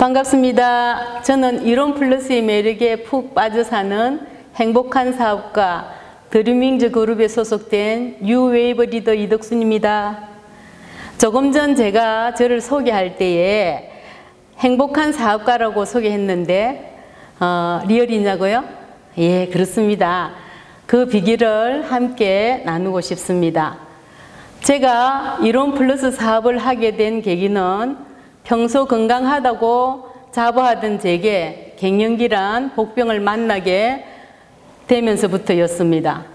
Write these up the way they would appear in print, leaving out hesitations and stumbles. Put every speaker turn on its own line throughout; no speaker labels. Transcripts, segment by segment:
반갑습니다. 저는 이론 플러스의 매력에 푹 빠져 사는 행복한 사업가 드리밍즈 그룹에 소속된 뉴웨이브 리더 이덕순입니다. 조금 전 제가 저를 소개할 때에 행복한 사업가라고 소개했는데 리얼이냐고요? 예, 그렇습니다. 그 비결을 함께 나누고 싶습니다. 제가 이론 플러스 사업을 하게 된 계기는 평소 건강하다고 자부하던 제게 갱년기란 복병을 만나게 되면서부터였습니다.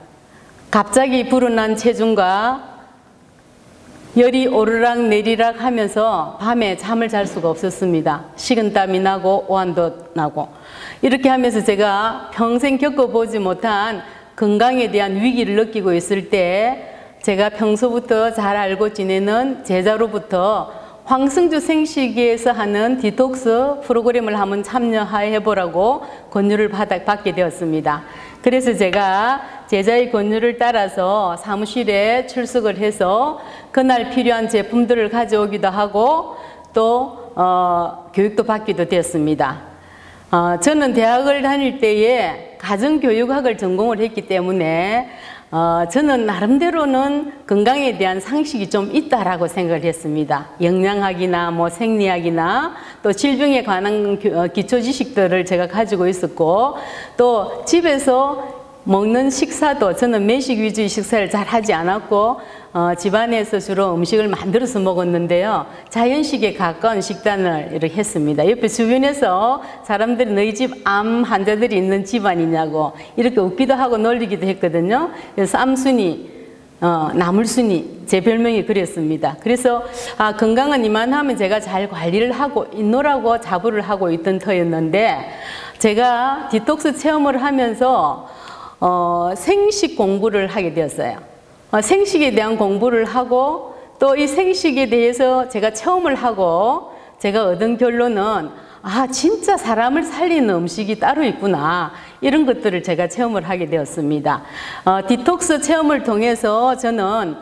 갑자기 불어난 체중과 열이 오르락 내리락 하면서 밤에 잠을 잘 수가 없었습니다. 식은땀이 나고 오한도 나고 이렇게 하면서 제가 평생 겪어보지 못한 건강에 대한 위기를 느끼고 있을 때 제가 평소부터 잘 알고 지내는 제자로부터 황승주 생식기에서 하는 디톡스 프로그램을 한번 참여해보라고 권유를 받게 되었습니다. 그래서 제가 제자의 권유를 따라서 사무실에 출석을 해서 그날 필요한 제품들을 가져오기도 하고 또 교육도 받기도 되었습니다. 저는 대학을 다닐 때에 가정교육학을 전공을 했기 때문에 저는 나름대로는 건강에 대한 상식이 좀 있다라고 생각을 했습니다. 영양학이나 생리학이나 또 질병에 관한 기초 지식들을 제가 가지고 있었고 또 집에서 먹는 식사도 저는 매식 위주의 식사를 잘 하지 않았고 집안에서 주로 음식을 만들어서 먹었는데요. 자연식에 가까운 식단을 이렇게 했습니다. 옆에 주변에서 사람들이 너희 집 암 환자들이 있는 집안이냐고 이렇게 웃기도 하고 놀리기도 했거든요. 그래서 암순이, 나물순이 제 별명이 그랬습니다. 그래서 건강은 이만하면 제가 잘 관리를 하고 있노라고 자부를 하고 있던 터였는데 제가 디톡스 체험을 하면서 생식 공부를 하게 되었어요. 생식에 대한 공부를 하고 또 이 생식에 대해서 제가 체험을 하고 제가 얻은 결론은 진짜 사람을 살리는 음식이 따로 있구나 이런 것들을 제가 체험을 하게 되었습니다. 디톡스 체험을 통해서 저는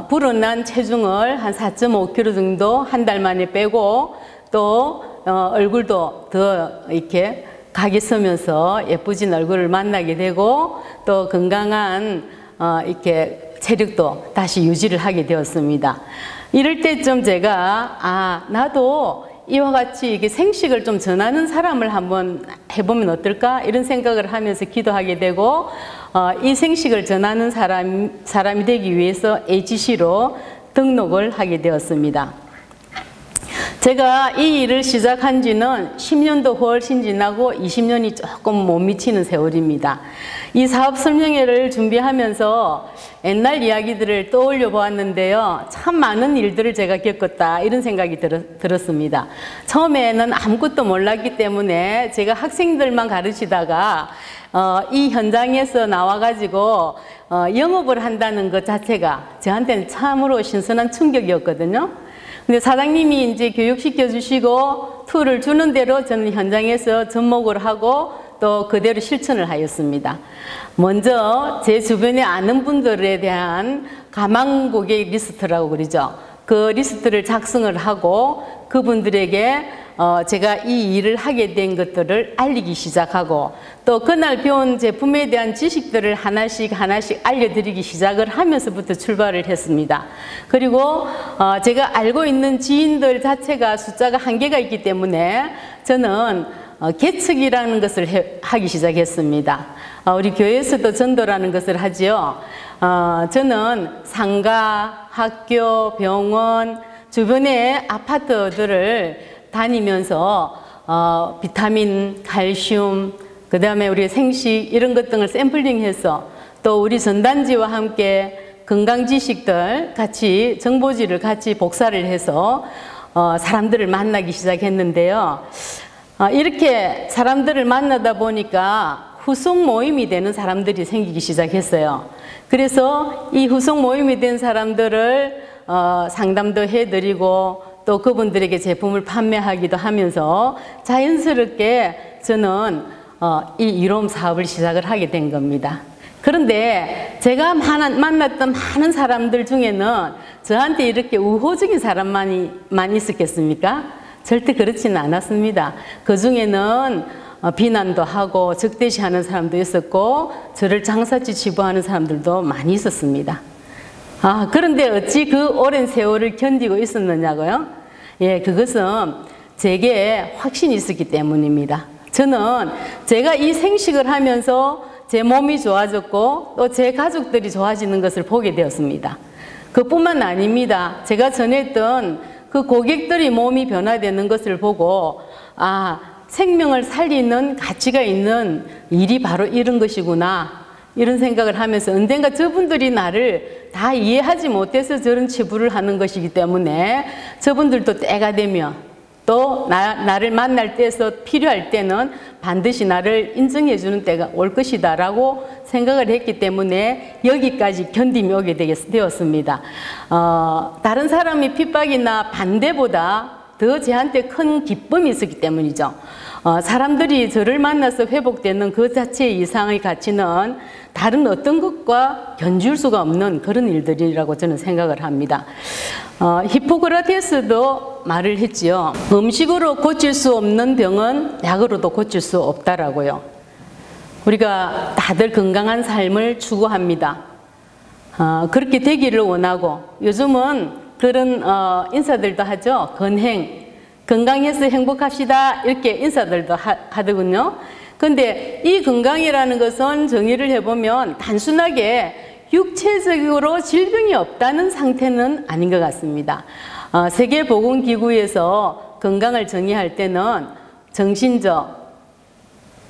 불어난 체중을 한 4.5kg 정도 한 달 만에 빼고 또 얼굴도 더 이렇게 각이 서면서 예쁘진 얼굴을 만나게 되고 또 건강한 이렇게 체력도 다시 유지를 하게 되었습니다. 이럴 때쯤 제가 나도 이와 같이 이게 생식을 좀 전하는 사람을 한번 해보면 어떨까 이런 생각을 하면서 기도하게 되고 이 생식을 전하는 사람이 되기 위해서 HC로 등록을 하게 되었습니다. 제가 이 일을 시작한 지는 10년도 훨씬 지나고 20년이 조금 못 미치는 세월입니다. 이 사업 설명회를 준비하면서 옛날 이야기들을 떠올려 보았는데요. 참 많은 일들을 제가 겪었다 이런 생각이 들었습니다. 처음에는 아무것도 몰랐기 때문에 제가 학생들만 가르치다가 이 현장에서 나와가지고 영업을 한다는 것 자체가 저한테는 참으로 신선한 충격이었거든요. 근데 사장님이 이제 교육시켜 주시고 툴을 주는 대로 저는 현장에서 접목을 하고 또 그대로 실천을 하였습니다. 먼저 제 주변에 아는 분들에 대한 가망 고객 리스트라고 그러죠. 그 리스트를 작성을 하고 그분들에게 제가 이 일을 하게 된 것들을 알리기 시작하고 또 그날 배운 제품에 대한 지식들을 하나씩 알려드리기 시작을 하면서부터 출발을 했습니다. 그리고 제가 알고 있는 지인들 자체가 숫자가 한계가 있기 때문에 저는 계측이라는 것을 하기 시작했습니다. 우리 교회에서도 전도라는 것을 하지요. 저는 상가, 학교, 병원, 주변의 아파트들을 다니면서 비타민, 칼슘, 그 다음에 우리 생식 이런 것 등을 샘플링해서 또 우리 전단지와 함께 건강 지식들 같이 정보지를 같이 복사를 해서 사람들을 만나기 시작했는데요. 이렇게 사람들을 만나다 보니까 후속 모임이 되는 사람들이 생기기 시작했어요. 그래서 이 후속 모임이 된 사람들을 상담도 해드리고 또 그분들에게 제품을 판매하기도 하면서 자연스럽게 저는 이 이론 사업을 시작을 하게 된 겁니다. 그런데 제가 만났던 많은 사람들 중에는 저한테 이렇게 우호적인 사람만이 있었겠습니까? 절대 그렇지는 않았습니다. 그 중에는 비난도 하고 적대시하는 사람도 있었고 저를 장사치 치부하는 사람들도 많이 있었습니다. 그런데 어찌 그 오랜 세월을 견디고 있었느냐고요? 예, 그것은 제게 확신이 있었기 때문입니다. 저는 제가 이 생식을 하면서 제 몸이 좋아졌고 또 제 가족들이 좋아지는 것을 보게 되었습니다. 그뿐만 아닙니다. 제가 전했던 그 고객들이 몸이 변화되는 것을 보고 생명을 살리는 가치가 있는 일이 바로 이런 것이구나, 이런 생각을 하면서 언젠가 저분들이 나를 다 이해하지 못해서 저런 치부를 하는 것이기 때문에 저분들도 때가 되면 또 나를 만날 때에서 필요할 때는 반드시 나를 인정해 주는 때가 올 것이다 라고 생각을 했기 때문에 여기까지 견딤이 오게 되었습니다. 다른 사람이 핍박이나 반대보다 더 저한테 큰 기쁨이 있었기 때문이죠. 사람들이 저를 만나서 회복되는 그 자체의 이상의 가치는 다른 어떤 것과 견줄 수가 없는 그런 일들이라고 저는 생각을 합니다. 히포크라테스도 말을 했지요. 음식으로 고칠 수 없는 병은 약으로도 고칠 수 없다라고요. 우리가 다들 건강한 삶을 추구합니다. 그렇게 되기를 원하고 요즘은 그런 인사들도 하죠. 건강해서 행복합시다 이렇게 인사들도 하더군요. 근데 이 건강이라는 것은 정의를 해보면 단순하게 육체적으로 질병이 없다는 상태는 아닌 것 같습니다. 세계보건기구에서 건강을 정의할 때는 정신적,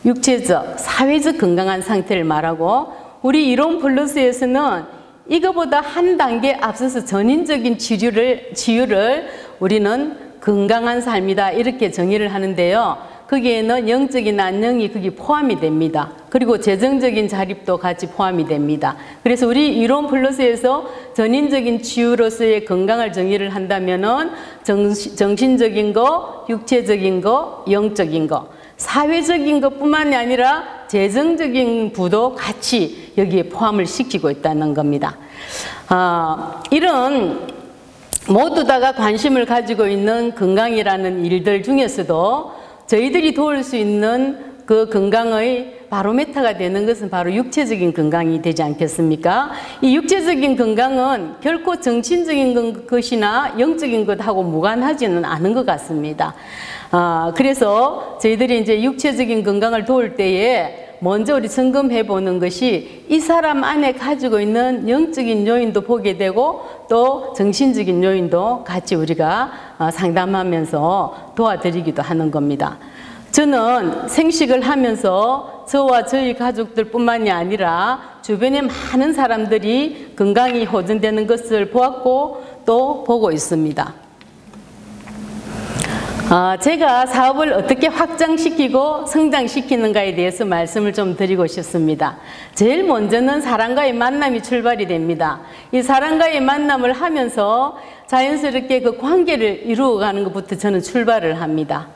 육체적, 사회적 건강한 상태를 말하고 우리 이론 플러스에서는 이거보다 한 단계 앞서서 전인적인 치유를 우리는 건강한 삶이다 이렇게 정의를 하는데요. 거기에는 영적인 안녕이 거기 포함이 됩니다. 그리고 재정적인 자립도 같이 포함이 됩니다. 그래서 우리 이론 플러스에서 전인적인 치유로서의 건강을 정의를 한다면은 정신적인 거, 육체적인 거, 영적인 거, 사회적인 것뿐만이 아니라 재정적인 부도 같이 여기에 포함을 시키고 있다는 겁니다. 이런 모두 다가 관심을 가지고 있는 건강이라는 일들 중에서도 저희들이 도울 수 있는 그 건강의 바로메터가 되는 것은 바로 육체적인 건강이 되지 않겠습니까? 이 육체적인 건강은 결코 정신적인 것이나 영적인 것하고 무관하지는 않은 것 같습니다. 그래서 저희들이 이제 육체적인 건강을 도울 때에 먼저 우리 점검해 보는 것이 이 사람 안에 가지고 있는 영적인 요인도 보게 되고 또 정신적인 요인도 같이 우리가 상담하면서 도와드리기도 하는 겁니다. 저는 생식을 하면서 저와 저희 가족들 뿐만이 아니라 주변에 많은 사람들이 건강이 호전되는 것을 보았고 또 보고 있습니다. 제가 사업을 어떻게 확장시키고 성장시키는가에 대해서 말씀을 좀 드리고 싶습니다. 제일 먼저는 사람과의 만남이 출발이 됩니다. 이 사람과의 만남을 하면서 자연스럽게 그 관계를 이루어가는 것부터 저는 출발을 합니다.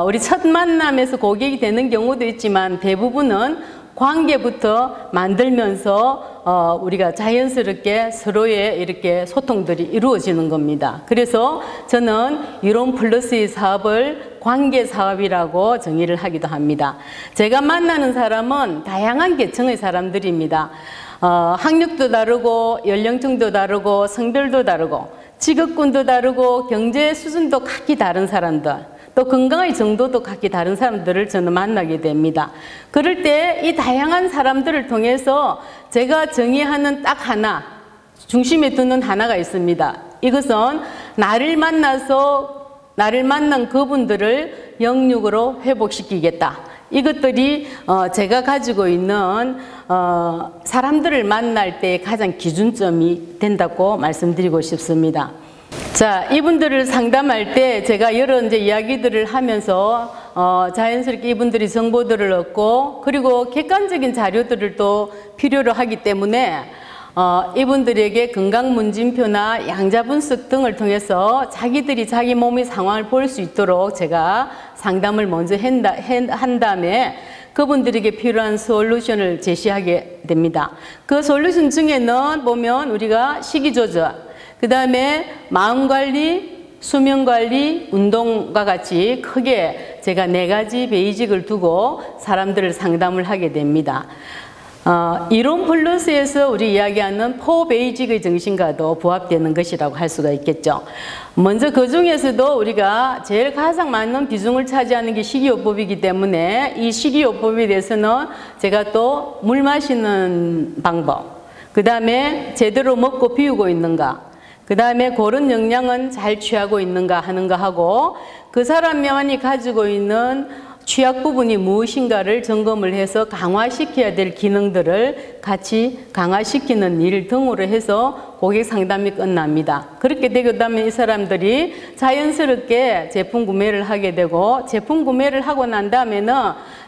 우리 첫 만남에서 고객이 되는 경우도 있지만 대부분은 관계부터 만들면서 우리가 자연스럽게 서로의 이렇게 소통들이 이루어지는 겁니다. 그래서 저는 이론 플러스의 사업을 관계 사업이라고 정의를 하기도 합니다. 제가 만나는 사람은 다양한 계층의 사람들입니다. 학력도 다르고 연령층도 다르고 성별도 다르고 직업군도 다르고 경제 수준도 각기 다른 사람들, 또 건강의 정도도 각기 다른 사람들을 저는 만나게 됩니다. 그럴 때 이 다양한 사람들을 통해서 제가 정의하는 딱 하나, 중심에 두는 하나가 있습니다. 이것은 나를 만난 그분들을 영육으로 회복시키겠다. 이것들이 제가 가지고 있는 사람들을 만날 때 가장 기준점이 된다고 말씀드리고 싶습니다. 자, 이분들을 상담할 때 제가 여러 이제 이야기들을 하면서 자연스럽게 이분들이 정보들을 얻고 그리고 객관적인 자료들을 또 필요로 하기 때문에 이분들에게 건강문진표나 양자분석 등을 통해서 자기들이 자기 몸의 상황을 볼 수 있도록 제가 상담을 먼저 한 다음에 그분들에게 필요한 솔루션을 제시하게 됩니다. 그 솔루션 중에는 보면 우리가 식이조절, 그 다음에 마음관리, 수면관리, 운동과 같이 크게 제가 4가지 베이직을 두고 사람들을 상담을 하게 됩니다. 이론 플러스에서 우리 이야기하는 4 베이직의 정신과도 부합되는 것이라고 할 수가 있겠죠. 먼저 그 중에서도 우리가 제일 가장 많은 비중을 차지하는 게 식이요법이기 때문에 이 식이요법에 대해서는 제가 또 물 마시는 방법, 그 다음에 제대로 먹고 비우고 있는가, 그 다음에 고른 영양은 잘 취하고 있는가 하는 거 하고, 그 사람만이 가지고 있는 취약 부분이 무엇인가를 점검을 해서 강화시켜야 될 기능들을 같이 강화시키는 일 등으로 해서 고객 상담이 끝납니다. 그렇게 되면 이 사람들이 자연스럽게 제품 구매를 하게 되고, 제품 구매를 하고 난 다음에는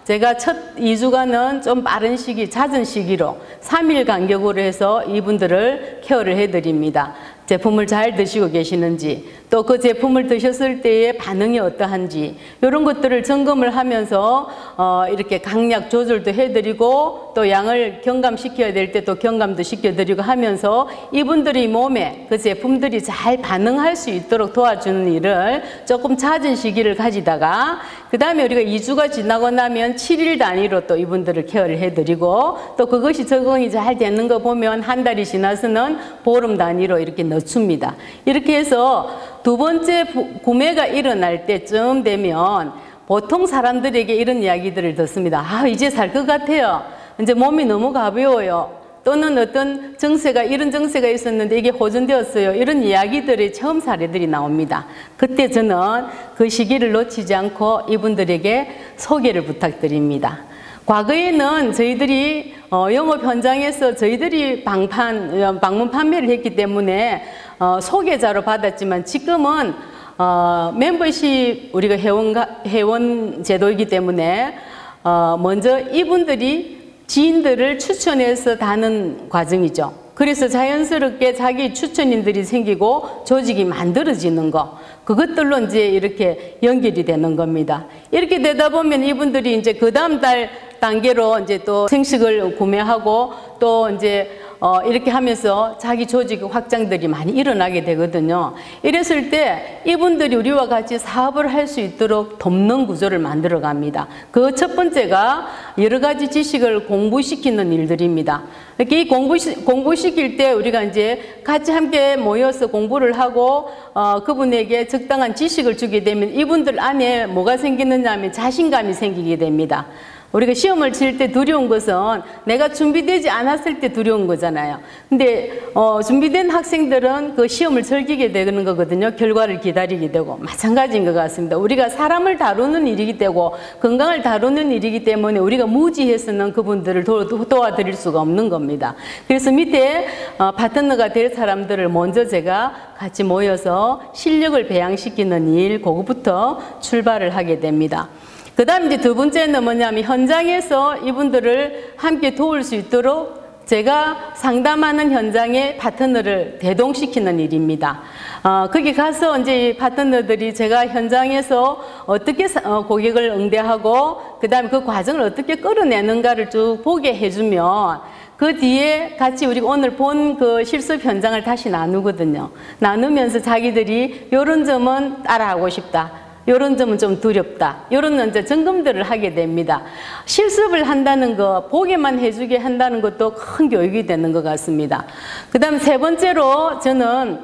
제가 첫 2주간은 좀 빠른 시기, 잦은 시기로 3일 간격으로 해서 이분들을 케어를 해드립니다. 제품을 잘 드시고 계시는지, 또 그 제품을 드셨을 때의 반응이 어떠한지, 이런 것들을 점검을 하면서 이렇게 강약 조절도 해드리고, 또 양을 경감시켜야 될 때 또 경감도 시켜드리고 하면서 이분들이 몸에 그 제품들이 잘 반응할 수 있도록 도와주는 일을 조금 잦은 시기를 가지다가, 그 다음에 우리가 2주가 지나고 나면 7일 단위로 또 이분들을 케어를 해드리고, 또 그것이 적응이 잘 되는 거 보면 한 달이 지나서는 보름 단위로 이렇게 넣습니다. 이렇게 해서 2번째 구매가 일어날 때쯤 되면 보통 사람들에게 이런 이야기들을 듣습니다. 아, 이제 살 것 같아요. 이제 몸이 너무 가벼워요. 또는 어떤 정세가, 이런 정세가 있었는데 이게 호전되었어요. 이런 이야기들이 처음 사례들이 나옵니다. 그때 저는 그 시기를 놓치지 않고 이분들에게 소개를 부탁드립니다. 과거에는 저희들이 영업 현장에서 저희들이 방문 판매를 했기 때문에 소개자로 받았지만, 지금은 멤버십 우리가 회원 제도이기 때문에 먼저 이분들이 지인들을 추천해서 다는 과정이죠. 그래서 자연스럽게 자기 추천인들이 생기고 조직이 만들어지는 거, 그것들로 이제 이렇게 연결이 되는 겁니다. 이렇게 되다 보면 이분들이 이제 그 다음 달 단계로 이제 또 생식을 구매하고 또 이제 이렇게 하면서 자기 조직 확장들이 많이 일어나게 되거든요. 이랬을 때 이분들이 우리와 같이 사업을 할 수 있도록 돕는 구조를 만들어 갑니다. 그 첫 번째가 여러 가지 지식을 공부시키는 일들입니다. 이렇게 이 공부시킬 때 우리가 이제 같이 함께 모여서 공부를 하고 그분에게 적당한 지식을 주게 되면 이분들 안에 뭐가 생기느냐 하면 자신감이 생기게 됩니다. 우리가 시험을 칠 때 두려운 것은 내가 준비되지 않았을 때 두려운 거잖아요. 근데 준비된 학생들은 그 시험을 즐기게 되는 거거든요. 결과를 기다리게 되고. 마찬가지인 것 같습니다. 우리가 사람을 다루는 일이기 때문에, 건강을 다루는 일이기 때문에 우리가 무지해서는 그분들을 도와드릴 수가 없는 겁니다. 그래서 밑에 파트너가 될 사람들을 먼저 제가 같이 모여서 실력을 배양시키는 일, 그거부터 출발을 하게 됩니다. 그 다음 이제 2번째는 뭐냐면, 현장에서 이분들을 함께 도울 수 있도록 제가 상담하는 현장에 파트너를 대동시키는 일입니다. 거기 가서 이제 파트너들이 제가 현장에서 어떻게 고객을 응대하고, 그 다음에 그 과정을 어떻게 끌어내는가를 쭉 보게 해주면, 그 뒤에 같이 우리가 오늘 본 그 실습 현장을 다시 나누거든요. 나누면서 자기들이 이런 점은 따라하고 싶다, 이런 점은 좀 두렵다, 이런 이제 점검들을 하게 됩니다. 실습을 한다는 거, 보게만 해주게 한다는 것도 큰 교육이 되는 것 같습니다. 그 다음 3번째로 저는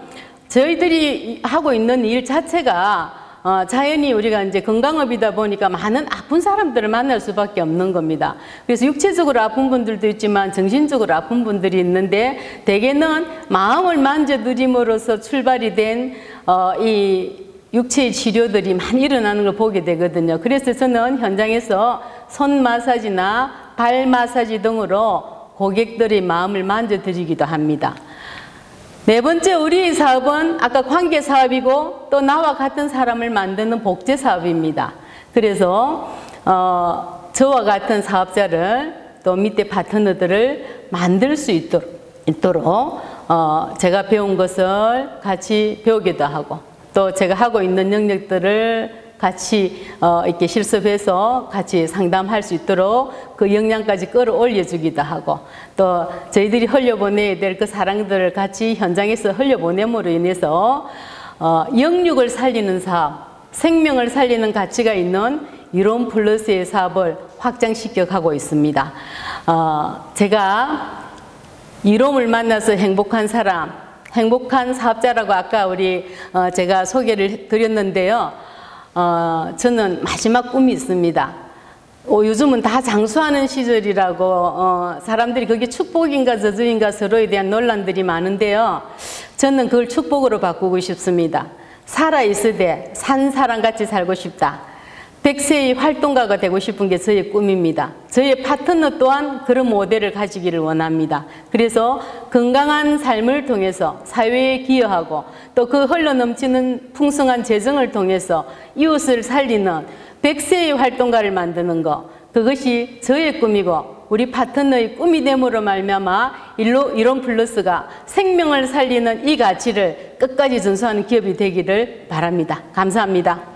저희들이 하고 있는 일 자체가 자연히 우리가 이제 건강업이다 보니까 많은 아픈 사람들을 만날 수밖에 없는 겁니다. 그래서 육체적으로 아픈 분들도 있지만 정신적으로 아픈 분들이 있는데, 대개는 마음을 만져드림으로써 출발이 된 이 육체의 치료들이 많이 일어나는 걸 보게 되거든요. 그래서 저는 현장에서 손 마사지나 발 마사지 등으로 고객들의 마음을 만져드리기도 합니다. 4번째, 우리의 사업은 아까 관계 사업이고 또 나와 같은 사람을 만드는 복제 사업입니다. 그래서 저와 같은 사업자를, 또 밑에 파트너들을 만들 수 있도록 제가 배운 것을 같이 배우기도 하고, 또 제가 하고 있는 영역들을 같이 이렇게 실습해서 같이 상담할 수 있도록 그 역량까지 끌어올려 주기도 하고, 또 저희들이 흘려보내야 될 그 사랑들을 같이 현장에서 흘려보냄으로 인해서 영육을 살리는 사업, 생명을 살리는 가치가 있는 이론 플러스의 사업을 확장시켜 가고 있습니다. 제가 이롬을 만나서 행복한 사람, 행복한 사업자라고 아까 제가 소개를 드렸는데요. 저는 마지막 꿈이 있습니다. 요즘은 다 장수하는 시절이라고 사람들이 그게 축복인가 저주인가 서로에 대한 논란들이 많은데요. 저는 그걸 축복으로 바꾸고 싶습니다. 살아있을 때 산 사람같이 살고 싶다. 100세의 활동가가 되고 싶은 게 저의 꿈입니다. 저의 파트너 또한 그런 모델을 가지기를 원합니다. 그래서 건강한 삶을 통해서 사회에 기여하고 또 그 흘러넘치는 풍성한 재정을 통해서 이웃을 살리는 100세의 활동가를 만드는 것, 그것이 저의 꿈이고 우리 파트너의 꿈이 됨으로 말미암아 이론 플러스가 생명을 살리는 이 가치를 끝까지 전수하는 기업이 되기를 바랍니다. 감사합니다.